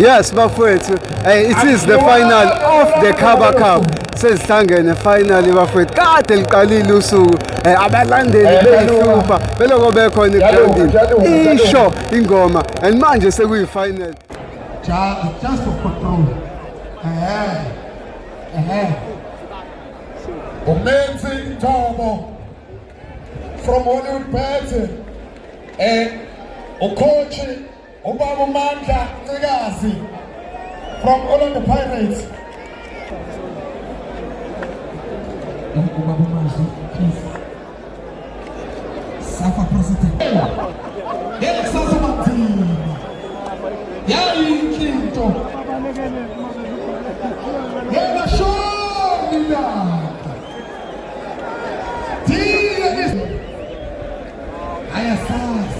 Yes, bafowethu, it is the final of the Kaba Cup. Sesihlangene finally bafowethu. Kade liqalile usuku. Abalandeli beyihlupha beloko bekhona egroundini. Isho ingoma and manje sekuyi final. Just for control. Umenzi Tomo from Hollywood Party. Ukochi Ubaba Mandla Ncikazi from Orlando Pirates. Ubaba Mandla, please. Safa President. Yes, Safa Martin. Yayi Clinton. Yena Shonila. Ayasas.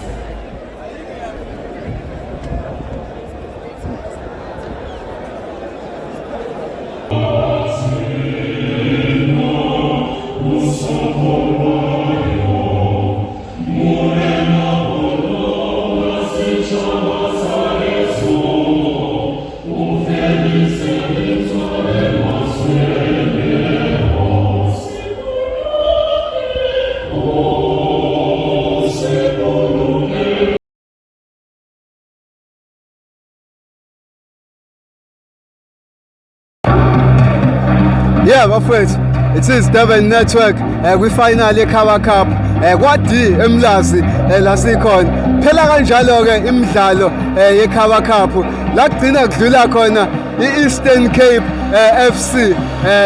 Yeah, my friends, it is Devon Network. We finally Kaba Cup. Kwadi emlazi lasikhona. Phela kanjalo ke imidlalo yeKaba Cup. La kugcina kudlula khona iEastern Cape FC.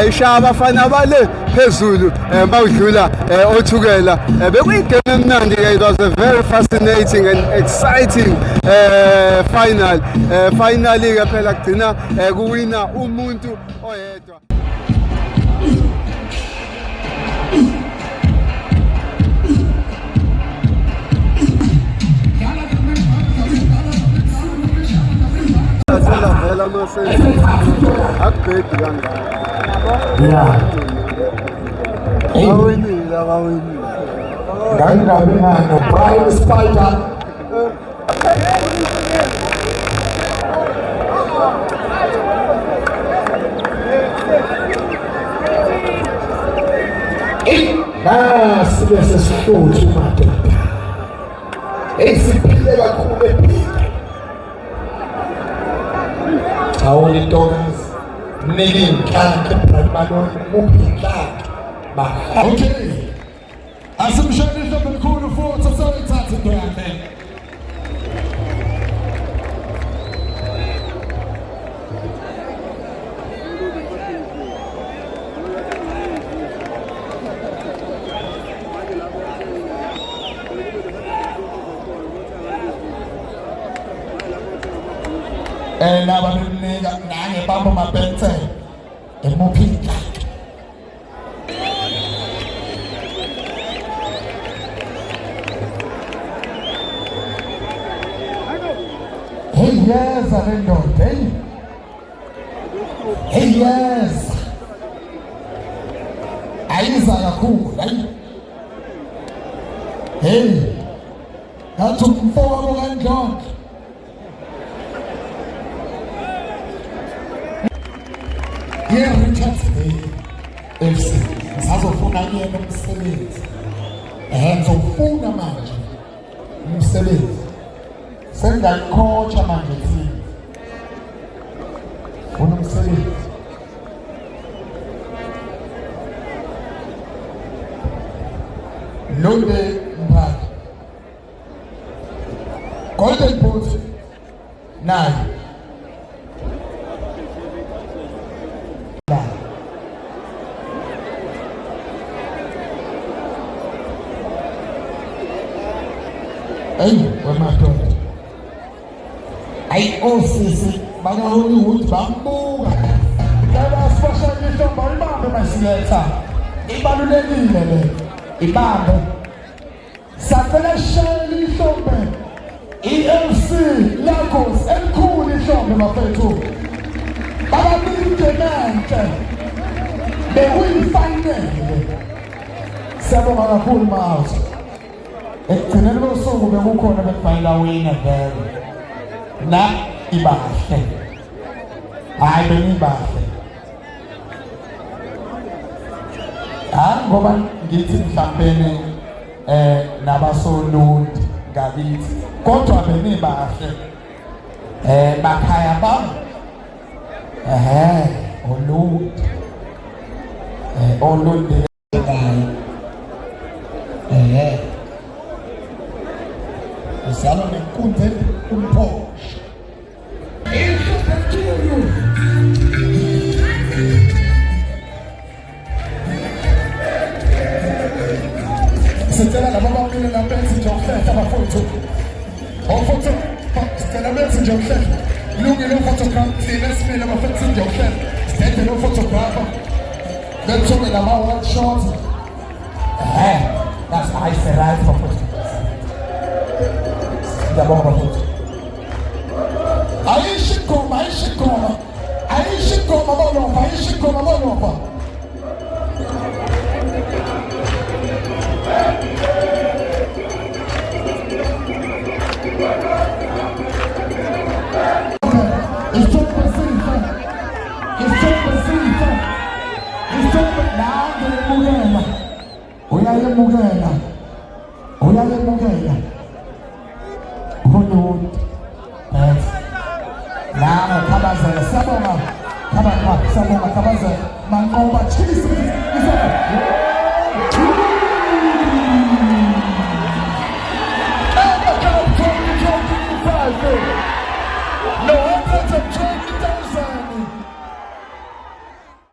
Ishaya abafana bale phezulu bawudlula othukela. Bekuyigame emnandi ke. It was a very fascinating and exciting final. Finally ke phela kugcina kuwina umuntu oyedwa. Brian Spider. Silese sithuthi madoda. Esiphile kakhulu ephika. Awuli Thomas, Nili Nkanke, Bradman, Mupi Nkanke. Okay. Asimshanisha mkulu futhi soyithatha into yakhe. Laba bemnika nange bamba mabhentse eMupi Nkanke. Hey yes, alendoda. Hey yes. Ayiza kakhulu, hayi. Hey. Ngathi umfowabo kaNdlovu. Yeah, Richard FC. Sazofuna yena umsebenzi. Ngizofuna manje umsebenzi. Sengayicoacha manje team. Funa umsebenzi. Londe Mphaka. Golden Boot. Nayo. Hey, where my daughter? I also baka Hollywood bambuka. Kaya special mission bayibambe masiletha. Ibalulekile le. Ibambe. Sakela sheli shombe. EFC Lagos elikhulu ishombe mafethu. Baba Mintenante. Bewuyifine. Siyabonga kakhulu mawuthi. Ekugcineni kosuku bekukhona bekufayela wina vele. Na ibahle hayi benibahle ngoba ngithi mhlawumbe nabasolundi ngakithi kodwa benibahle bakhaya bam olundi uzalwa nenkundla umphosho sicela laba bamile nabenzi nje ukuhlehla abafowethu ofotho sicela benzi nje ukuhlehla lungile photograph thina simile abafowethu nje ukuhlehla sithethe no photographer bethume lama one shot that's nice right for photos ngiyabonga bafowethu ayishikoma bolova uyayemukela Hollywood namo khabazela sabonga khabazela manqoba chisi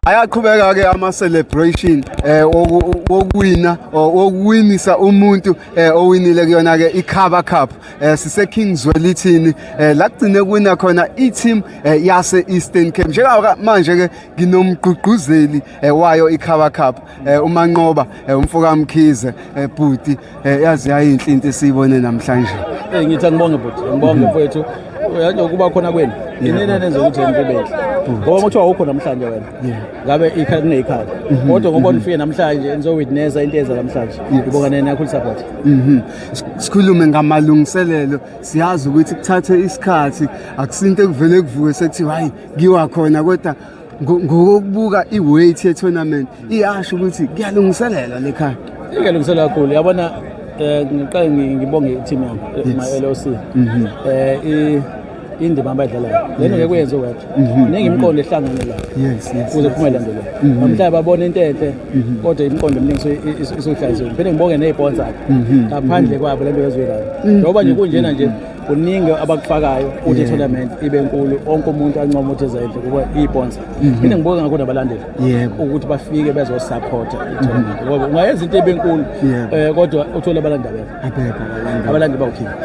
ayaqhubeka ke ama celebration wokuwina wokuwinisa umuntu owinile kuyona ke iKhaba Cup sise Kingswell ithini la kugcine kuwina khona i-team yase Eastern Cape njengoba manje ke nginomgqugquzeli wayo iKhaba Cup uManqoba umfoka Mkhize bhuti yazi yayinhle into esiyibone namhlanje ngithi ngibonge bhuti ngibonge mfowethu uyanje ukuba khona kwenu inene nenze ukuthi ngibele ngoba motho awukho namhlanje wena ngabe ikhaya kuneyikhaya kodwa ngoba nifike namhlanje nizo witness into eza namhlanje ngibonga nene kakhulu support sikhulume ngamalungiselelo siyazi ukuthi kuthathe isikhathi akusinto ekuvele kuvuke sethi hayi ngiwa khona kodwa ngokubuka iweight ye tournament iyasho ukuthi kuyalungiselela lekhaya iyalungiselela kakhulu yabona ngiqale ngibonge i-team yami my LOC indima abayidlalayo lena ngeke kuyenze wedwa ningi imqondo ehlangane la ukuze kuphumelele ndolo namhlanje babona into enhle kodwa imqondo eminingi isohlaliswe phela ngibonge neziponsor ngaphandle kwabo lento yezwelayo ngoba nje kunjena nje kuningi abakufakayo ukuthi tournament ibe enkulu onke umuntu ancoma ukuthi ezenhle kuba isponsor phela ngibonga ngakho nabalandeli ukuthi bafike bezosupport i-tournament ngoba ungayenza into ibe enkulu kodwa uthola abalandeli abalandeli bawukhipha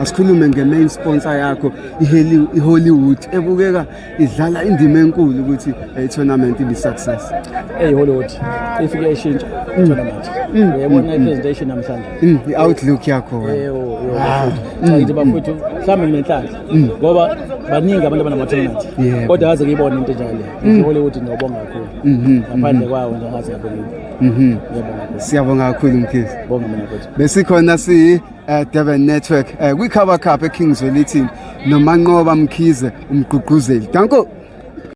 asikhulume nge-main sponsor yakho iHollywood ebukeka idlala indima enkulu ukuthi i-tournament ibe success Hollywood ifike ishintsha i-tournament yabona i-presentation namhlanje i-outlook yakho ngithi bafuthu mhlawumbe nginenhlanhla ngoba baningi abantu abanama-tournament kodwa ngaze ngiyibone into njalo i-Hollywood ngiyabonga kakhulu ngaphandle kwawo nje ngaze ngabonile siyabonga kakhulu Mkhize bonga mina futhi besikhona Durban Network kwiKhaba Cup eKingswell ithini noManqoba Mkhize umgqugquzeli danko